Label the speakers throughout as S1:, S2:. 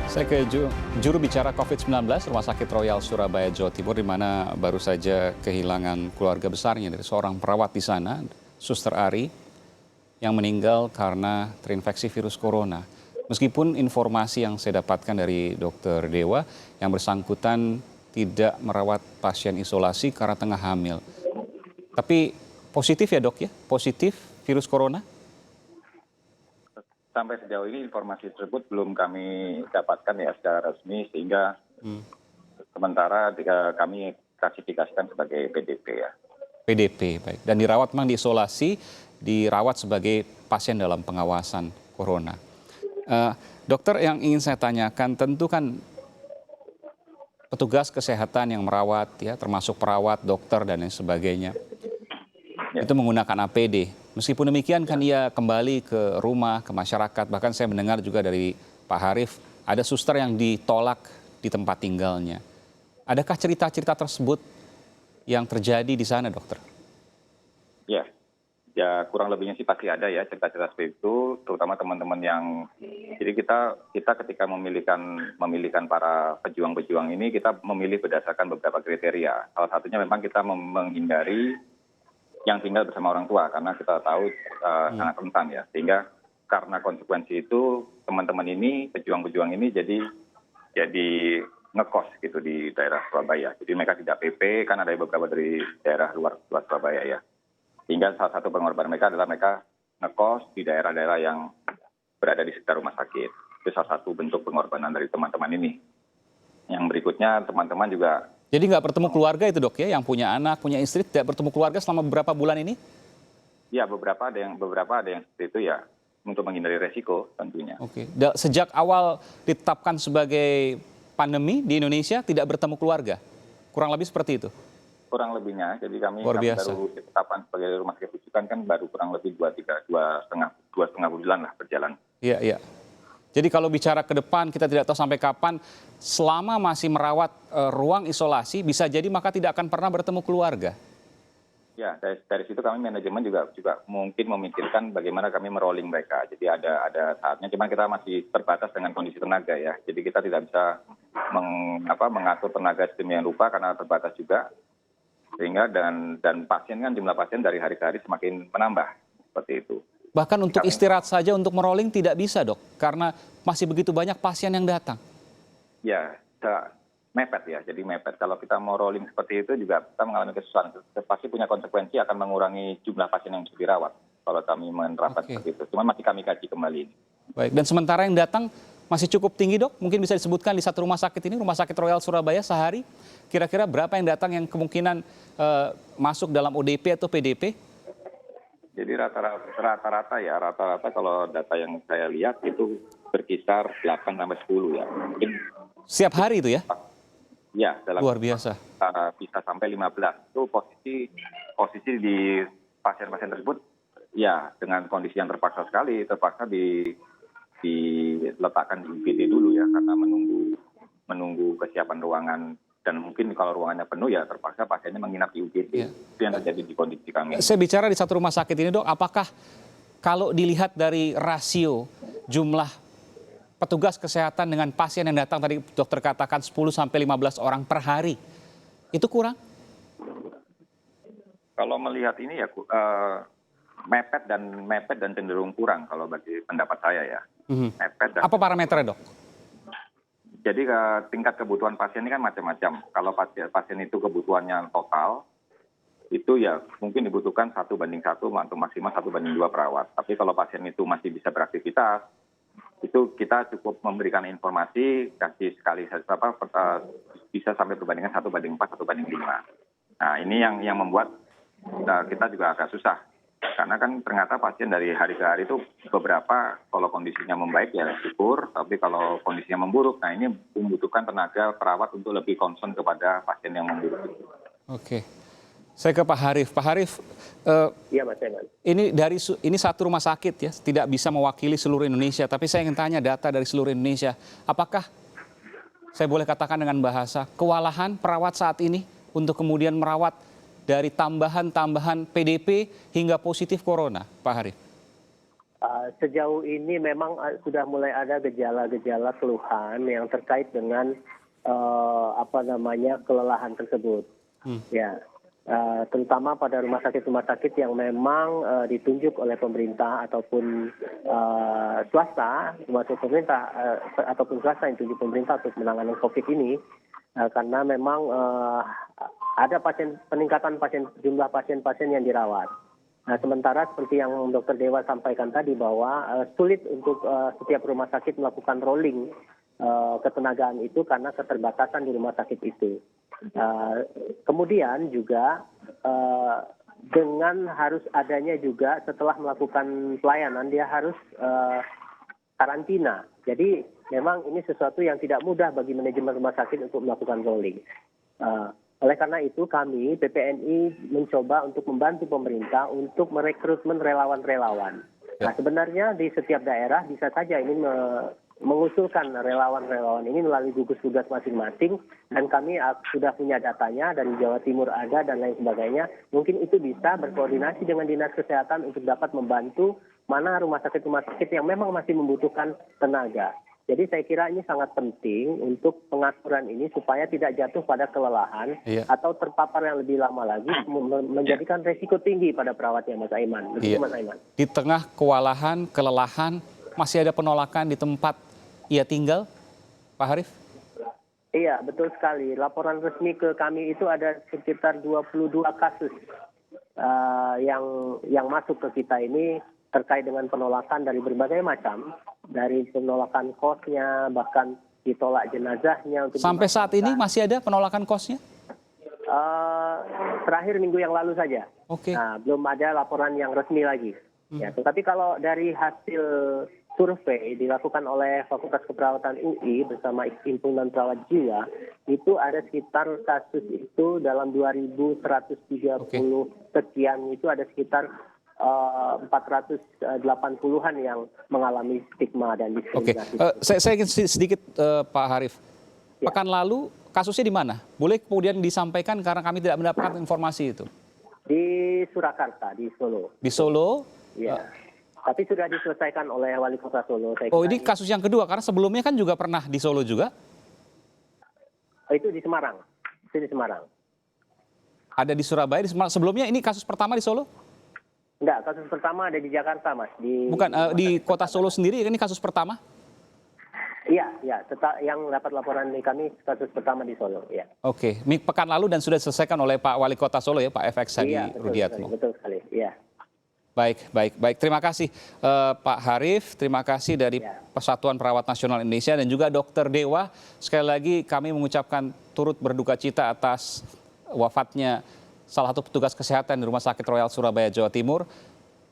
S1: Saya ke juru bicara COVID-19 Rumah Sakit Royal Surabaya, Jawa Timur, di mana baru saja kehilangan keluarga besarnya dari seorang perawat di sana, Suster Ari, yang meninggal karena terinfeksi virus corona. Meskipun informasi yang saya dapatkan dari Dokter Dewa, yang bersangkutan tidak merawat pasien isolasi karena tengah hamil. Tapi positif ya dok ya? Positif virus corona?
S2: Sampai sejauh ini informasi tersebut belum kami dapatkan ya secara resmi, sehingga sementara kami klasifikasikan sebagai PDP ya.
S1: PDP, baik. Dan dirawat memang diisolasi, dirawat sebagai pasien dalam pengawasan corona. Dokter, yang ingin saya tanyakan, tentu kan petugas kesehatan yang merawat ya, termasuk perawat, dokter dan lain sebagainya, itu menggunakan APD. Meskipun demikian kan ia kembali ke rumah, ke masyarakat. Bahkan saya mendengar juga dari Pak Harif, ada suster yang ditolak di tempat tinggalnya. Adakah cerita-cerita tersebut yang terjadi di sana, dokter?
S2: Ya kurang lebihnya sih pasti ada ya cerita-cerita seperti itu, terutama teman-teman yang, jadi kita ketika memilihkan para pejuang-pejuang ini, kita memilih berdasarkan beberapa kriteria. Salah satunya memang kita menghindari yang tinggal bersama orang tua, karena kita tahu sangat rentan ya, sehingga karena konsekuensi itu teman-teman ini, pejuang-pejuang ini jadi ngekos gitu di daerah Surabaya. Jadi mereka tidak PP, kan ada beberapa dari daerah luar Surabaya ya. Sehingga salah satu pengorbanan mereka adalah mereka ngekos di daerah-daerah yang berada di sekitar rumah sakit. Itu salah satu bentuk pengorbanan dari teman-teman ini. Yang berikutnya teman-teman juga.
S1: Jadi nggak bertemu keluarga itu dok ya, yang punya anak, punya istri, tidak bertemu keluarga selama beberapa bulan ini?
S2: Ya beberapa ada yang seperti itu ya, untuk menghindari resiko tentunya.
S1: Oke. Sejak awal ditetapkan sebagai pandemi di Indonesia tidak bertemu keluarga, kurang lebih seperti itu?
S2: Kurang lebihnya, jadi kami baru ditetapkan sebagai rumah sakit rujukan kan baru kurang lebih dua setengah bulan lah berjalan.
S1: Iya. Jadi kalau bicara ke depan, kita tidak tahu sampai kapan, selama masih merawat ruang isolasi, bisa jadi maka tidak akan pernah bertemu keluarga.
S2: Ya, dari situ kami manajemen juga mungkin memikirkan bagaimana kami merolling mereka. Jadi ada saatnya, cuma kita masih terbatas dengan kondisi tenaga ya. Jadi kita tidak bisa mengatur tenaga sedemikian rupa karena terbatas juga. Sehingga dan pasien kan, jumlah pasien dari hari ke hari semakin menambah seperti itu.
S1: Bahkan untuk istirahat saja, untuk merolling tidak bisa dok, karena masih begitu banyak pasien yang datang.
S2: Ya, mepet ya, jadi mepet. Kalau kita mau rolling seperti itu juga kita mengalami kesusahan. Pasti punya konsekuensi, akan mengurangi jumlah pasien yang bisa dirawat kalau kami menerapkan seperti itu. Cuma masih kami kaji kembali.
S1: Baik, dan sementara yang datang masih cukup tinggi dok? Mungkin bisa disebutkan di satu rumah sakit ini, Rumah Sakit Royal Surabaya, sehari kira-kira berapa yang datang yang kemungkinan masuk dalam ODP atau PDP?
S2: Jadi rata-rata kalau data yang saya lihat itu berkisar 8-10 ya. Mungkin
S1: setiap hari itu ya?
S2: Ya,
S1: luar biasa.
S2: Bisa sampai 15. Itu posisi di pasien-pasien tersebut ya dengan kondisi yang terpaksa diletakkan di UGD dulu ya, karena menunggu kesiapan ruangan, dan mungkin kalau ruangannya penuh ya terpaksa pasiennya menginap di UGD. Itu yang terjadi di kondisi kami.
S1: Saya bicara di satu rumah sakit ini dok, apakah kalau dilihat dari rasio jumlah petugas kesehatan dengan pasien yang datang, tadi dokter katakan 10-15 orang per hari, itu kurang?
S2: Kalau melihat ini ya mepet dan cenderung kurang kalau bagi pendapat saya ya.
S1: Apa parameternya dok?
S2: Jadi tingkat kebutuhan pasien ini kan macam-macam. Kalau pasien itu kebutuhannya total, itu ya mungkin dibutuhkan 1:1 atau maksimal 1:2 perawat. Tapi kalau pasien itu masih bisa beraktivitas, itu kita cukup memberikan informasi, kasih sekali bisa sampai perbandingan 1:4, 1:5. Nah ini yang membuat kita juga agak susah. Karena kan ternyata pasien dari hari ke hari itu beberapa kalau kondisinya membaik ya syukur, tapi kalau kondisinya memburuk, nah ini membutuhkan tenaga perawat untuk lebih concern kepada pasien yang memburuk.
S1: Oke, saya ke Pak Harif. Pak Harif,
S3: iya Mas Eman.
S1: Ini satu rumah sakit ya, tidak bisa mewakili seluruh Indonesia, tapi saya ingin tanya data dari seluruh Indonesia. Apakah saya boleh katakan dengan bahasa kewalahan perawat saat ini untuk kemudian merawat dari tambahan PDP hingga positif corona, Pak Harif?
S3: Sejauh ini memang sudah mulai ada gejala-gejala keluhan yang terkait dengan kelelahan tersebut. Ya, terutama pada rumah sakit yang memang ditunjuk oleh pemerintah ataupun swasta, termasuk pemerintah ataupun swasta yang ditunjuk pemerintah untuk menangani COVID ini, karena memang ada peningkatan jumlah pasien-pasien yang dirawat. Nah, sementara seperti yang Dr. Dewa sampaikan tadi bahwa sulit untuk setiap rumah sakit melakukan rolling ketenagaan itu karena keterbatasan di rumah sakit itu. Kemudian juga dengan harus adanya juga setelah melakukan pelayanan dia harus karantina. Jadi memang ini sesuatu yang tidak mudah bagi manajemen rumah sakit untuk melakukan rolling. Oleh karena itu kami PPNI mencoba untuk membantu pemerintah untuk merekrutmen relawan-relawan. Nah, sebenarnya di setiap daerah bisa saja ini mengusulkan relawan-relawan ini melalui gugus tugas masing-masing, dan kami sudah punya datanya dari Jawa Timur ada dan lain sebagainya. Mungkin itu bisa berkoordinasi dengan Dinas Kesehatan untuk dapat membantu mana rumah sakit yang memang masih membutuhkan tenaga. Jadi saya kira ini sangat penting untuk pengaturan ini supaya tidak jatuh pada kelelahan atau terpapar yang lebih lama lagi menjadikan resiko tinggi pada perawatnya, Mas Aiman. Begitu, Mas Aiman.
S1: Di tengah kewalahan, kelelahan, masih ada penolakan di tempat ia tinggal, Pak Harif?
S3: Iya, betul sekali. Laporan resmi ke kami itu ada sekitar 22 kasus yang masuk ke kita ini terkait dengan penolakan dari berbagai macam, dari penolakan kosnya, bahkan ditolak jenazahnya.
S1: Sampai saat ini masih ada penolakan kosnya?
S3: Terakhir minggu yang lalu saja.
S1: Oke.
S3: Nah, belum ada laporan yang resmi lagi. Ya, tetapi kalau dari hasil survei dilakukan oleh Fakultas Keperawatan UI bersama Himpunan Perawat Jiwa, itu ada sekitar kasus itu dalam 2.130 sekian itu ada sekitar 480-an yang mengalami stigma dan diskriminasi.
S1: Saya ingin sedikit Pak Harif. Pekan lalu kasusnya di mana? Boleh kemudian disampaikan karena kami tidak mendapatkan informasi itu.
S3: Di Surakarta, di Solo.
S1: Di Solo?
S3: Ya. Tapi sudah diselesaikan oleh Wali Kota Solo.
S1: Ini kasus yang kedua karena sebelumnya kan juga pernah di Solo juga?
S3: Itu di Semarang. Itu di Semarang.
S1: Ada di Surabaya, di Semarang. Sebelumnya ini kasus pertama di Solo?
S3: Enggak, kasus pertama ada di Jakarta, Mas.
S1: Bukan, di kota Solo sendiri ini kasus pertama?
S3: Iya, yang dapat laporan dari kami kasus pertama di Solo, ya.
S1: Oke, pekan lalu dan sudah diselesaikan oleh Pak Wali Kota Solo ya, Pak FX Hadi Rudiatmo.
S3: Betul sekali, iya.
S1: Baik. Terima kasih Pak Harif, terima kasih dari Persatuan Perawat Nasional Indonesia dan juga Dr. Dewa. Sekali lagi kami mengucapkan turut berduka cita atas wafatnya salah satu petugas kesehatan di Rumah Sakit Royal Surabaya, Jawa Timur.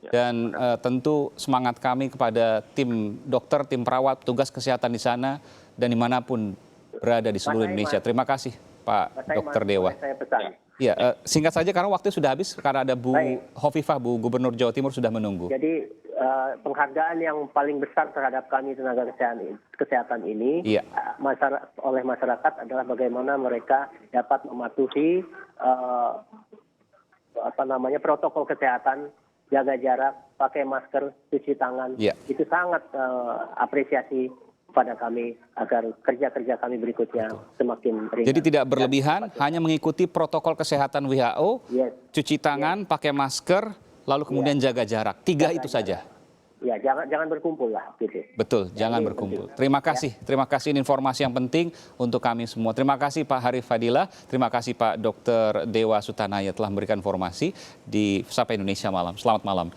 S1: Dan tentu semangat kami kepada tim dokter, tim perawat, petugas kesehatan di sana dan dimanapun berada di seluruh Indonesia. Terima kasih Pak Dr. Dewa.
S3: Saya pesan.
S1: Ya, singkat saja karena waktu sudah habis karena ada Bu Hovifah, Bu Gubernur Jawa Timur sudah menunggu.
S3: Jadi penghargaan yang paling besar terhadap kami tenaga kesehatan ini oleh masyarakat adalah bagaimana mereka dapat mematuhi protokol kesehatan, jaga jarak, pakai masker, cuci tangan. Itu sangat apresiasi pada kami agar kerja-kerja kami berikutnya semakin ringan.
S1: Jadi tidak berlebihan, hanya mengikuti protokol kesehatan WHO, cuci tangan, pakai masker, lalu kemudian jaga jarak. 3 itu saja.
S3: Ya, jangan berkumpul lah gitu.
S1: Betul, jangan berkumpul. Terima kasih ini informasi yang penting untuk kami semua. Terima kasih Pak Harif Fadilah, terima kasih Pak Dr. Dewa Sutanaya telah memberikan informasi di Sapa Indonesia Malam. Selamat malam.